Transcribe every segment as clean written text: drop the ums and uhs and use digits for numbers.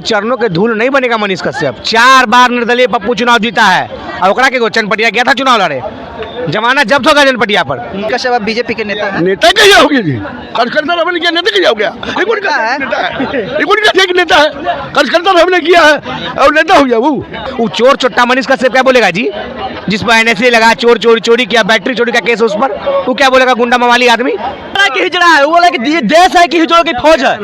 चरणों के धूल नहीं बनेगा मनीष कश्यप। 4 बार निर्दलीय पप्पू चुनाव जीता है और ओकरा के चनपटिया गया था चुनाव लड़े, जमाना जब्त होगा चनपटिया पर। कश्यप अब बीजेपी के नेता हैं। नेता कैसे हो गया जी? कार्यकर्ता हमने किया, नेता कैसे हो गया? एक उनका नेता है, एक उनका एक नेता है, कार्यकर्ता हमने किया है और नेता हो गया वो चोर चोट्टा मनीष कश्यप क्या बोलेगा जी? जिस पर एनएसए लगा, चोर चोरी किया, बैटरी चोरी का केस उस पर, वो क्या बोलेगा? गुंडा मवाली आदमी कि हिजड़ा है, वो बोला कि ये देश है कि हिजड़ों की फौज है।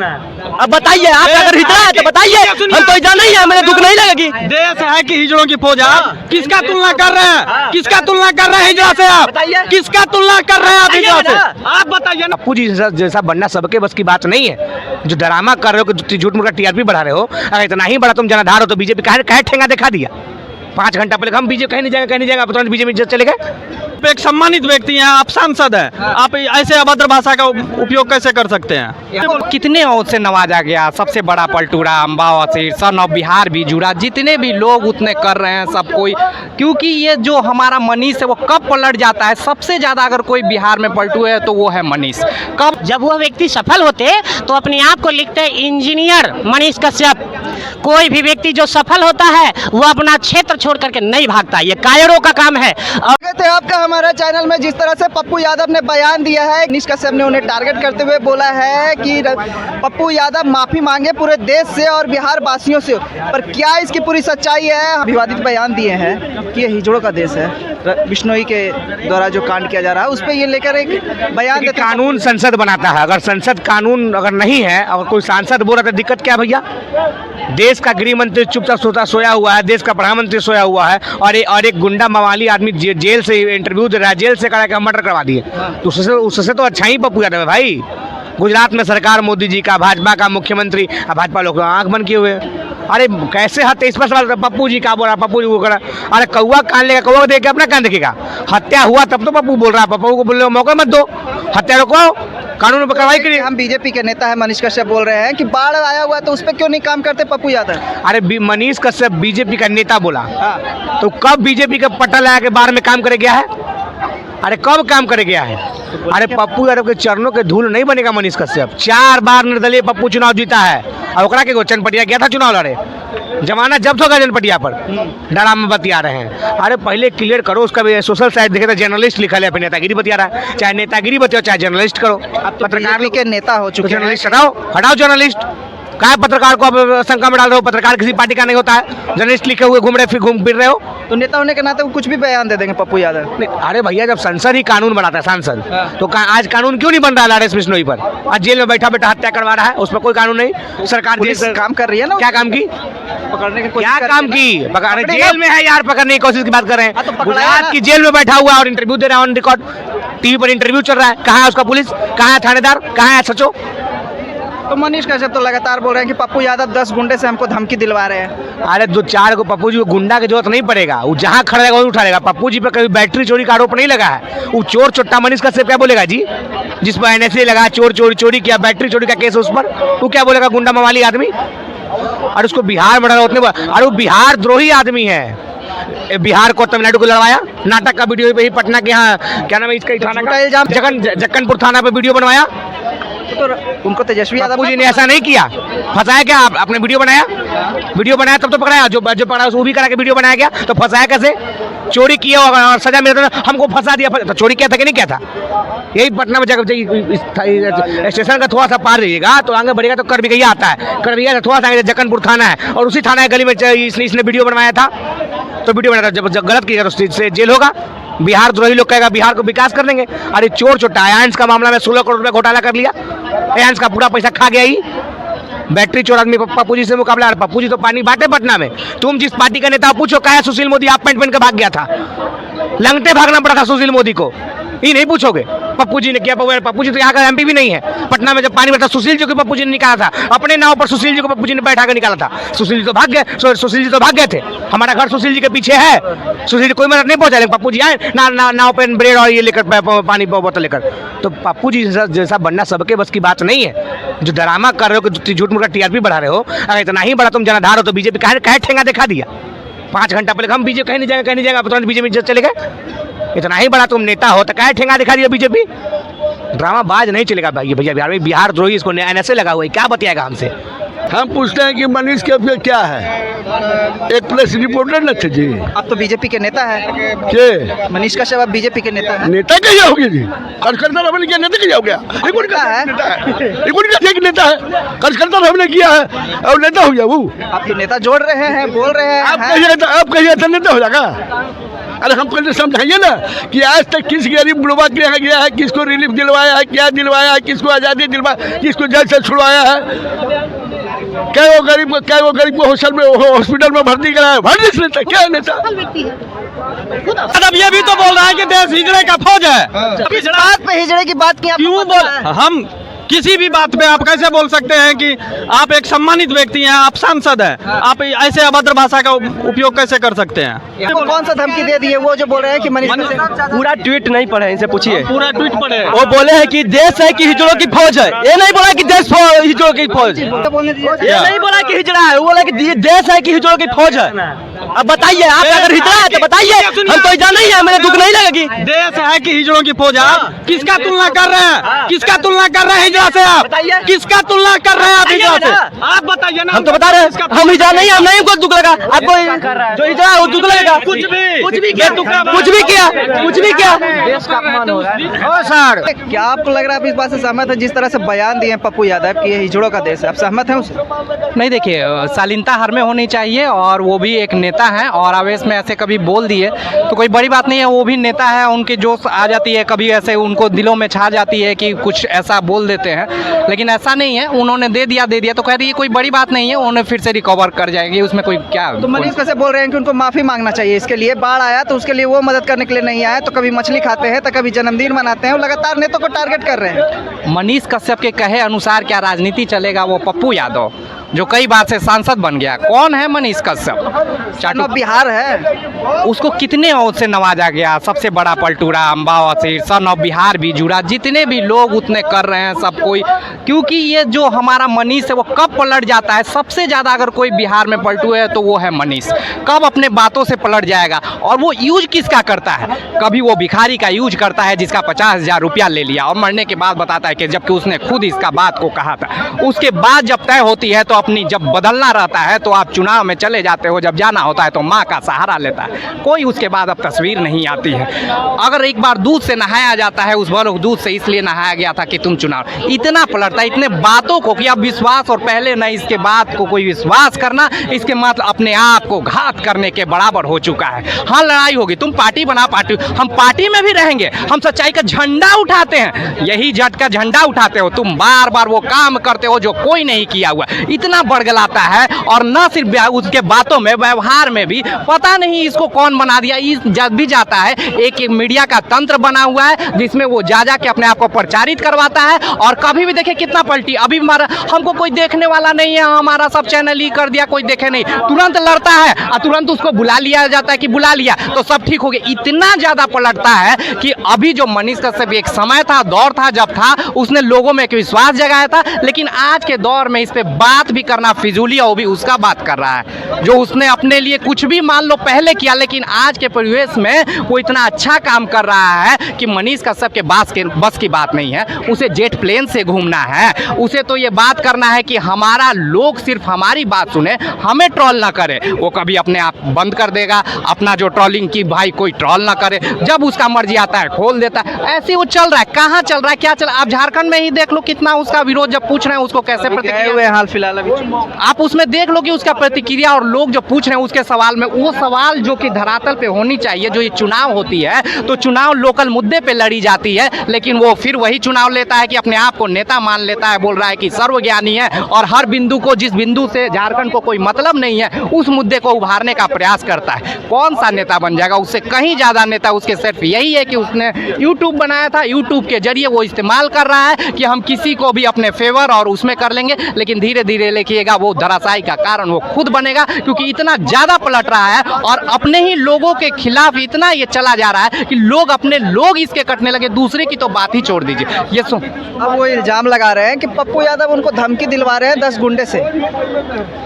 अब बताइए, आप अगर हिजड़ा है तो बताइए, हम तो जाना ही है, हमें दुख नहीं लगेगी। देश है कि हिजड़ों की फौज है? आप किसका तुलना कर रहे हैं? किसका तुलना कर रहे हैं हिजड़ा से? आप किसका तुलना कर रहे हैं आप हिजड़ा से? आप बताइए ना। पप्पू जी जैसा बनना सबके बस की बात नहीं है। जो ड्रामा कर रहे हो कि झूठ मूठ का टीआरपी बढ़ा रहे हो, अगर इतना ही बड़ा तुम जनाधार हो तो बीजेपी कहे ठेंगा दिखा दिया 5 घंटा पहले। हम बीजेपी कहीं नहीं जाएगा तुरंत बीजेपी चले गए। एक सम्मानित व्यक्ति हैं, आप सांसद हैं, आप ऐसे अभद्र भाषा का उपयोग कैसे कर सकते हैं? कितने और से नवाजा गया, सबसे बड़ा पलटूरा, अम्बा वसीर, सन ऑफ बिहार भी जुड़ा, जितने भी लोग उतने कर रहे हैं सब कोई। क्योंकि ये जो हमारा मनीष है वो कब पलट जाता है, सबसे ज़्यादा अगर कोई बिहार में पलटू है तो वो है मनीष। कब जब वह व्यक्ति सफल होते तो अपने आप को लिखते हैं इंजीनियर मनीष कश्यप। कोई भी व्यक्ति जो सफल होता है वो अपना क्षेत्र छोड़ करके नहीं भागता, ये कायरों का काम है। थे आपका हमारे चैनल में जिस तरह से पप्पू यादव ने बयान दिया है, मनीष कश्यप ने उन्हें टारगेट करते हुए बोला है कि पप्पू यादव माफी मांगे पूरे देश से और बिहार वासियों से। पर क्या इसकी पूरी सच्चाई है? विवादित बयान दिए हैं कि ये हिजड़ों का देश है। बिश्नोई के द्वारा जो कांड किया जा रहा है उस पर ये लेकर एक बयान देते। कानून संसद बनाता है, अगर संसद कानून अगर नहीं है, अगर कोई सांसद बोल रहा तो दिक्कत क्या भैया? देश का गृह मंत्री चुपचाप सोया हुआ है, देश का प्रधानमंत्री सोया हुआ है और एक गुंडा मवाली आदमी जेल से इंटरव्यू दे रहा है, जेल से करा के मर्डर करवा दिए। तो उससे तो अच्छा ही पप्पू यादव है भाई। गुजरात में सरकार मोदी जी का, भाजपा का मुख्यमंत्री, भाजपा लोग आंख बंद किए हुए। अरे कैसे हत्या? इस पर पप्पू जी का बोल रहा, पप्पू जी को करा। अरे कौवा कान लेगा, कौवा देख के अपना कान देखेगा। हत्या हुआ तब तो पप्पू बोल रहा है, पप्पू को बोलने का मौका मत दो, हत्या रोको, कानून पर कार्रवाई करिए। हम बीजेपी के नेता है मनीष कश्यप बोल रहे हैं कि बाढ़ आया हुआ है तो उस पर क्यों नहीं काम करते पप्पू यादव? अरे मनीष कश्यप बीजेपी का नेता बोला, तो कब बीजेपी का पट्टा लगा के बाहर में काम करे गया है? अरे कब काम करे गया है? अरे पप्पू यादव के चरणों के धूल नहीं बनेगा मनीष कश्यप। 4 बार निर्दलीय पप्पू चुनाव जीता है और ओकरा के चनपटिया गया था चुनाव लड़े, जमाना जब्त होगा चनपटिया पर। ड्रामा बतिया रहे हैं। अरे पहले क्लियर करो उसका भी सोशल साइट देखे तो जर्नलिस्ट लिखा है, फिर नेतागिरी बतिया रहा है। चाहे नेतागिरी बतिया चाहे जर्नलिस्ट करो। पत्रकार के नेता हो चुके हैं। जर्नलिस्ट हटाओ जर्नलिस्ट। क्या पत्रकार को अब शंका में डाल रहे हो? पत्रकार किसी पार्टी का नहीं होता है। जर्नलिस्ट लिखे हुए घूम फिर रहे हो तो नेता होने के नाते कुछ भी बयान दे देंगे पप्पू यादव। अरे भैया जब संसद ही कानून बनाता है, सांसद, तो आज कानून क्यों नहीं बन रहा है? बिश्नोई पर आज जेल में बैठा हत्या करवा रहा है, उस पर कोई कानून नहीं। सरकार काम कर रही है ना। क्या काम की? पकड़ने की क्या काम की? पकड़ने जेल में है यार, पकड़ने की कोशिश की बात कर रहे हैं। तो गुजरात की जेल में बैठा हुआ और इंटरव्यू दे रहा है ऑन रिकॉर्ड, टीवी पर इंटरव्यू चल रहा है। कहाँ है उसका पुलिस? कहाँ है थानेदार? कहाँ है सचो? तो मनीष कश्यप तो लगातार बोल रहे हैं कि पप्पू यादव 10 गुंडे से हमको धमकी दिलवा रहे हैं। अरे 2-4 को पप्पू जी को गुंडा की जरूरत नहीं पड़ेगा, वो जहाँ खड़ा रहेगा वही उठा लेगा। पप्पू जी पर कभी बैटरी चोरी का आरोप नहीं लगा है। वो चोर चोट्टा मनीष कश्यप क्या बोलेगा जी? जिस पर एनएसए लगा, चोरी किया, बैटरी चोरी का केस उस पर, वो क्या बोलेगा? गुंडा मवाली आदमी। और उसको बिहार में डाला उतने, अरे वो बिहार द्रोही आदमी है। बिहार को तमिलनाडु को लड़वाया, नाटक का वीडियो पे ही पटना के यहाँ क्या नाम है इसका थाना का इल्जाम, जक्कनपुर थाना पे वीडियो बनवाया। तो उनको तेजस्वी यादव जी ने ऐसा नहीं किया, फंसाया क्या? आपने वीडियो बनाया तब तो पकड़ाया, जो पकड़ा वो भी करा के वीडियो बनाया गया, तो फंसाया कैसे? चोरी किया और सजा मिला तो हमको फंसा दिया। तो चोरी किया था कि नहीं किया था? यही पटना में जगह स्टेशन का थोड़ा सा पार रहिएगा तो आगे बढ़ेगा तो करबिया आता है। करबिया से थोड़ा सा आगे जक्कनपुर थाना है और उसी थाना गली में इसने वीडियो बनवाया था। तो वीडियो बनाया था, जब गलत किया तो इससे जेल होगा। बिहार द्रोही लोग कहेगा बिहार को विकास कर देंगे। अरे चोर चोट्टा एयांस का मामला में 16 करोड़ रुपया घोटाला कर लिया, एयांस का पूरा पैसा खा गया ही। बैटरी चोर आदमी पप्पू जी से मुकाबला। पप्पू जी तो पानी बांटे पटना में। तुम जिस पार्टी का नेता पूछो कहा है सुशील मोदी आप पैंट पहन के भाग गया था, लंगटे भागना पड़ा था सुशील मोदी को, ये नहीं पूछोगे पप्पू जी ने किया? पप्पू जी तो यहाँ का एमपी भी नहीं है। पटना में जब पानी बैठा सुशील जी को पप्पू जी ने निकाला था, अपने नाव पर सुशील जी को पप्पू जी ने बैठा कर निकाला था। सुशील जी तो भाग गए थे। हमारा घर सुशील जी के पीछे है, सुशील जी कोई मदद नहीं पहुंचा, लेकिन पप्पू जी आए नाव पे ब्रेड और ये लेकर पानी बोतल लेकर। तो पप्पू जी जैसा बनना सबके बस की बात नहीं है। जो ड्रामा कर रहे हो कि झूठ मूठ का टीआरपी बढ़ा रहे हो, अगर इतना ही बड़ा तुम जनाधार हो तो बीजेपी कहे ठेंगा दिखा दिया 5 घंटा पहले। हम बीजेपी कहीं नहीं जाएगा तुरंत बीजेपी चले गए। इतना ही बड़ा तुम नेता हो तो क्या ठेंगा दिखा दिया बीजेपी? ड्रामा बाज नहीं चलेगा भाई भैया। बिहार द्रोही इसको एनएसए लगा हुआ है, क्या बतियाएगा हमसे? हम पूछते हैं कि मनीष के क्या है, एक प्रेस रिपोर्टर न थे जी। आप तो बीजेपी के नेता है, के मनीष कश्यप आप बीजेपी के नेता है। नेता कैसे हो गया जी? कार्यकर्ता हमने किया, नेता कैसे हो गया? ये कौन नेता है? नेता है? ये कौन एक नेता है? कार्यकर्ता हमने किया है और नेता हो गया वो। आप तो नेता जोड़ रहे हैं, बोल रहे हैं। आप कहिए तो नेता हो जाएगा। अरे हम पहले समझाइए ना कि आज तक किस गरीब बुढ़वा के यहाँ गया है, किसको रिलीफ दिलवाया है, क्या दिलवाया है, किसको आज़ादी दिलवाया, किसको जेल से छुड़वाया है, क्या वो गरीब को हॉस्पिटल में भर्ती कराया, भर्ती से नेता क्या नेता? अब ये भी तो बोल रहा है कि देश हिजड़े का फौज है। किस बात पे हिजड़े की बात की? आपको क्यों पता बोल है? हम किसी भी बात पे आप कैसे बोल सकते हैं कि आप एक सम्मानित व्यक्ति हैं, आप सांसद हैं, आप ऐसे अभद्र भाषा का उपयोग कैसे कर सकते हैं? आपको कौन सा धमकी दे दी है वो जो बोल रहे हैं कि मनीष पूरा ट्वीट नहीं पढ़े, इनसे पूछिए। पूरा ट्वीट पढ़े। वो बोले हैं कि देश है कि हिजड़ों की फौज है, ये नहीं बोला कि देश हिजड़ों की फौज, ये नहीं बोला कि हिजड़ा है, वो बोला कि देश है कि हिजड़ों की फौज है। अब बताइए, आप अगर हिजड़ा है तो बताइए, हम तो जाना ही है, मेरे दुख नहीं लगेगी। देश है कि हिजड़ों की फौज है। आप किसका तुलना कर रहे हैं? किसका तुलना कर रहे हैं हिजड़ा से? आप किसका तुलना कर रहे हैं? आप हिजड़ा से आप बताइए ना। हम तो बता रहे हैं, हम हिजड़ा नहीं है, हम नहीं, हमको दुख लगा। आपको जो हिजड़ा है वो दुख लगेगा। कुछ भी किया, कुछ भी किया। देश का अपमान हो रहा है। सर, क्या आपको लग रहा है आप इस बात से सहमत है जिस तरह से बयान दिए हैं पप्पू यादव कि ये हिजड़ों का देश है, आप सहमत हैं उससे? नहीं, देखिए, शालीनता हर में होनी चाहिए और वो भी एक नेता हैं और आवेश में ऐसे कभी बोल दिए तो कोई बड़ी बात नहीं है। वो भी नेता है, उनके जोश आ जाती है, कभी ऐसे उनको दिलों में छा जाती है कि कुछ ऐसा बोल देते हैं, लेकिन ऐसा नहीं है। उन्होंने दे दिया तो कह रही कोई बड़ी बात नहीं है, उन्होंने फिर से रिकवर कर जाएंगे, उसमें कोई क्या। तो मनीष कैसे बोल रहे हैं कि उनको माफी मांगना चाहिए इसके लिए? बाढ़ आया तो उसके लिए वो मदद करने के लिए नहीं आया, तो कभी मछली खाते हैं तो कभी जन्मदिन मनाते हैं, वो लगातार नेताओं को टारगेट कर रहे हैं। मनीष कश्यप के कहे अनुसार क्या राजनीति चलेगा? वो पप्पू यादव जो कई बार से सांसद बन गया, कौन है मनीष कश्यप? चाटू बिहार है, उसको कितने और से नवाजा गया, सबसे बड़ा पलटूरा, अम्बा वसीर, सन ऑफ बिहार भी जुड़ा, जितने भी लोग उतने कर रहे हैं सब कोई, क्योंकि ये जो हमारा मनीष है वो कब पलट जाता है? सबसे ज़्यादा अगर कोई बिहार में पलटू है तो वो है मनीष। कब अपने बातों से पलट जाएगा? और वो यूज किसका करता है? कभी वो भिखारी का यूज करता है जिसका 50,000 रुपया ले लिया और मरने के बाद बताता है कि जबकि उसने खुद इसका बात को कहा था। उसके बाद जब तय होती है तो अपनी, जब बदलना रहता है तो आप चुनाव में चले जाते हो, जब जाना होता है तो माँ का सहारा लेता है। कोई उसके बाद अब तस्वीर नहीं आती है। अगर एक बार दूध से नहाया जाता है, उस बार दूध से इसलिए नहाया गया था कि तुम चुनाव, इतना पलटता है इतने बातों को कि अब विश्वास और पहले नहीं, इसके बाद को कोई विश्वास करना इसके मतलब अपने आप को घात करने के बराबर हो चुका है। हाँ, लड़ाई होगी, तुम पार्टी बना, पार्टी, हम पार्टी में भी रहेंगे, हम सच्चाई का झंडा उठाते हैं, यही जट का झंडा उठाते हो तुम, बार बार वो काम करते हो जो कोई नहीं किया हुआ, इतना बड़गलाता है। और न सिर्फ उसके बातों में, व्यवहार में भी पता नहीं इसको कौन बना दिया। जब भी जाता है एक मीडिया का तंत्र बना हुआ है जिसमें वो जा के अपने आप को प्रचारित करवाता है। और कभी भी देखे कितना पलटी, अभी हमको कोई देखने वाला नहीं है, हमारा सब चैनल ही कर दिया, कोई देखे नहीं, तुरंत लड़ता है और तुरंत उसको बुला लिया जाता है कि बुला लिया तो सब ठीक हो गया। इतना ज्यादा पलटता है कि अभी जो मनीष कश्यप एक समय था, दौर था, जब था उसने लोगों में एक विश्वास जगाया था, लेकिन आज के दौर में इस पे बात भी करना फिजूली है, वो भी उसका बात कर रहा है जो उसने अपने लिए कुछ भी मान लो पहले किया, लेकिन आज के परिवेश में वो इतना अच्छा काम कर रहा है कि मनीष कश्यप के बस की बात नहीं है। उसे जेट प्लेन से घूमना है, उसे तो ये बात करना है कि हमारा लोग सिर्फ हमारी बात सुने, हमें ट्रोल ना करे। वो कभी अपने आप बंद कर देगा अपना जो ट्रोलिंग की, भाई कोई ट्रोल ना करे, जब उसका मर्जी आता है खोल देता है। ऐसे वो चल रहा है, कहाँ चल रहा है, क्या चल रहा है? आप झारखंड में ही देख लो कितना उसका विरोध, जब पूछ रहे हैं उसको कैसे प्रतिक्रिया, हाल फिलहाल अभी आप उसमें देख लो कि उसका प्रतिक्रिया और लोग जो पूछ रहे हैं उसके सवाल में, वो सवाल जो कि धरातल पे होनी चाहिए। जो ये चुनाव होती है तो चुनाव लोकल मुद्दे पे लड़ी जाती है, लेकिन वो फिर वही चुनाव लेता है कि अपने आप को नेता मान लेता है, बोल रहा है कि सर्वज्ञानी है और हर बिंदु को, जिस बिंदु से झारखंड को कोई मतलब नहीं है, उस मुद्दे को उभारने का प्रयास करता है। कौन सा नेता बन जाएगा? उससे कहीं ज़्यादा नेता उसके सिर्फ यही है कि उसने यूट्यूब बनाया था, यूट्यूब के जरिए वो इस्तेमाल कर रहा है कि हम किसी को भी अपने फेवर और उसमें कर लेंगे, लेकिन धीरे धीरे लिखिएगा वो धराशायी का कारण वो खुद बनेगा, क्योंकि इतना ज़्यादा पलट रहा है और अपने ही लोगों के खिलाफ इतना ये चला जा रहा है कि लोग अपने लोग इसके कटने लगे, दूसरे की तो बात ही छोड़ दीजिए। ये सुन, अब वो इल्जाम लगा रहे हैं कि पप्पू यादव उनको धमकी दिलवा रहे हैं 10 गुंडे से।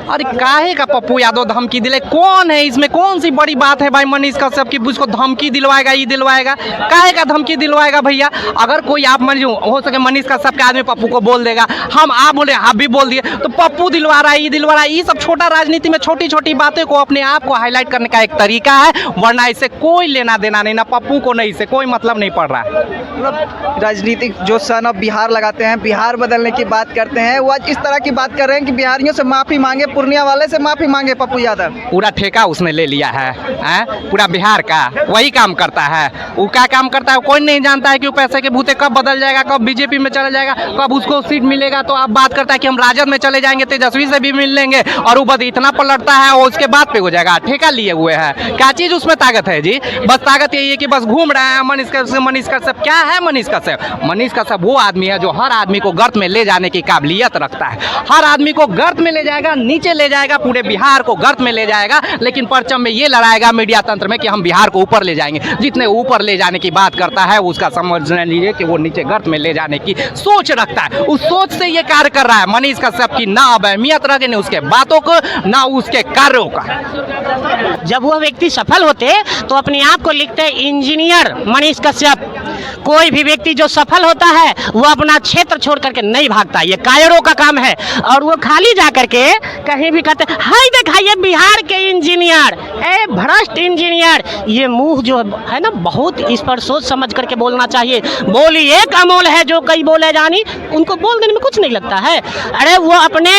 अरे काहे का पप्पू यादव धमकी दिले? कौन है इसमें, कौन सी बड़ी बात है भाई मनीष कश्यप की उसको धमकी दिलवाएगा, ये दिलवाएगा? काहे का धमकी दिलवाएगा भैया? अगर कोई आप हो सके मनीष कश्यप के आदमी पप्पू को बोल देगा, हम आप बोले आप भी बोल दिए, तो पप्पू दिलवा रहा है, ये दिलवा रहा है, ये सब छोटा राजनीति में छोटी छोटी बातें को अपने आप को हाईलाइट करने का एक तरीका है, वरना इससे कोई लेना देना नहीं, ना पप्पू को नहीं, इससे कोई मतलब नहीं पड़ रहा है। मतलब राजनीतिक जो सन ऑफ बिहार लगाते हैं, बिहार बदलने की बात करते हैं, वो आज इस तरह की बात कर रहे हैं कि बिहारियों से माफ़ी मांगे, पूर्णिया वाले से माफ़ी मांगे पप्पू यादव। पूरा ठेका उसने ले लिया है, पूरा बिहार का वही काम करता है। वो क्या काम करता है कोई नहीं जानता है कि वो पैसे के भूते कब बदल जाएगा, कब बीजेपी में चला जाएगा, कब उसको सीट मिलेगा। तो अब बात करता है कि हम राजद में चले जाएंगे, तेजस्वी से भी मिल लेंगे, और वो बस इतना पलटता है और उसके बाद पे हो जाएगा। ठेका लिए हुए है, क्या चीज़ उसमें ताकत है जी? बस ताकत यही है कि बस घूम रहे हैं मनीष कश्यप। क्या है मनीष कश्यप? मनीष कश्यप वो आदमी है जो हर आदमी को गर्त में ले जाने की काबिलियत रखता है, हर आदमी को गर्त में ले जाएगा, नीचे ले जाएगा, पूरे बिहार को गर्त में ले जाएगा, लेकिन परचम में ये लड़ाएगा मीडिया तंत्र में कि हम बिहार को ऊपर ले जाएंगे। जितने ऊपर ले जाने की बात करता है उसका समझ लीजिए कि वो नीचे गर्त में ले जाने की सोच रखता है। उस सोच से ये कार्य कर रहा है मनीष कश्यप की, ना अब अहमियत रखे न उसके बातों को, ना उसके कार्यों का। जब वह व्यक्ति सफल होते तो अपने आप को लिखते इंजीनियर मनीष कश्यप। कोई भी व्यक्ति जो सफल होता है वो अपना क्षेत्र छोड़ करके नहीं भागता, ये कायरों का काम है। और वो खाली जा करके कहीं भी कहते हाय दिखाइए बिहार के इंजीनियर, ए भ्रष्ट इंजीनियर। ये मुंह जो है ना, बहुत इस पर सोच समझ करके बोलना चाहिए। बोली एक अमोल है जो कई बोले जानी, उनको बोल देने में कुछ नहीं लगता है। अरे वो अपने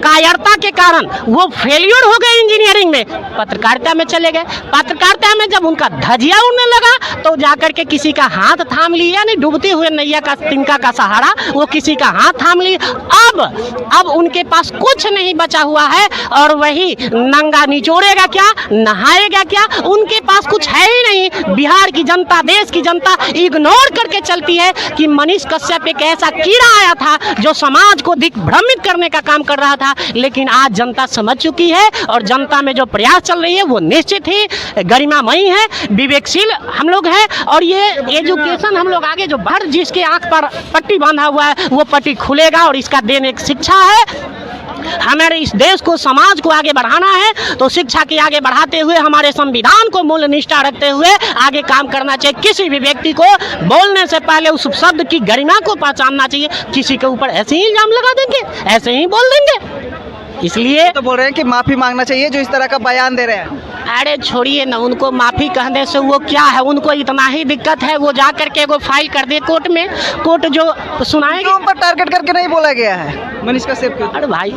कायरता के कारण वो फेलियर हो गए इंजीनियरिंग में, पत्रकारिता में चले गए। पत्रकारिता में जब उनका धजिया उड़ने लगा तो जाकर के किसी का हाथ थाम लिया, नहीं डूबते हुए नैया का तिनका का सहारा, वो किसी का हाथ थाम लिया। अब उनके पास कुछ नहीं बचा हुआ है, और वही नंगा निचोड़ेगा क्या, नहाएगा क्या, उनके पास कुछ है ही नहीं। बिहार की जनता, देश की जनता इग्नोर करके चलती है कि मनीष कश्यप एक ऐसा कीड़ा आया था जो समाज को दिग्भ्रमित करने का काम कर रहा था। लेकिन आज जनता समझ चुकी है, और जनता में जो प्रयास चल रही है वो निश्चित ही गरिमामयी है, विवेकशील हम लोग हैं। और ये एजुकेशन हम लोग आगे जो बढ़, जिसके आंख पर पट्टी बांधा हुआ है वो पट्टी खुलेगा, और इसका देन एक शिक्षा है। हमारे इस देश को, समाज को आगे बढ़ाना है तो शिक्षा की आगे बढ़ाते हुए, हमारे संविधान को मूल्य निष्ठा रखते हुए आगे काम करना चाहिए। किसी भी व्यक्ति को बोलने से पहले उस शब्द की गरिमा को पहचानना चाहिए। किसी के ऊपर ऐसे ही इल्जाम लगा देंगे, ऐसे ही बोल देंगे। इसलिए तो बोल रहे हैं कि माफ़ी मांगना चाहिए जो इस तरह का बयान दे रहे हैं। अरे छोड़िए ना, उनको माफ़ी कहने से वो क्या है, उनको इतना ही दिक्कत है वो जा करके वो फाइल कर दे कोर्ट में, कोर्ट जो सुनाएगी। उन पर टारगेट करके नहीं बोला गया है मनीष कश्यप को। अरे भाई,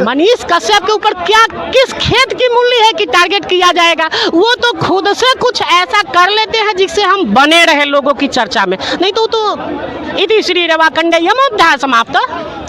मनीष कश्यप के ऊपर क्या, किस खेत की मूल्य है कि टारगेट किया जाएगा? वो तो खुद से कुछ ऐसा कर लेते हैं जिससे हम बने रहे लोगों की चर्चा में, नहीं तो इति श्री रवा कंडे यमोध्याय समाप्त।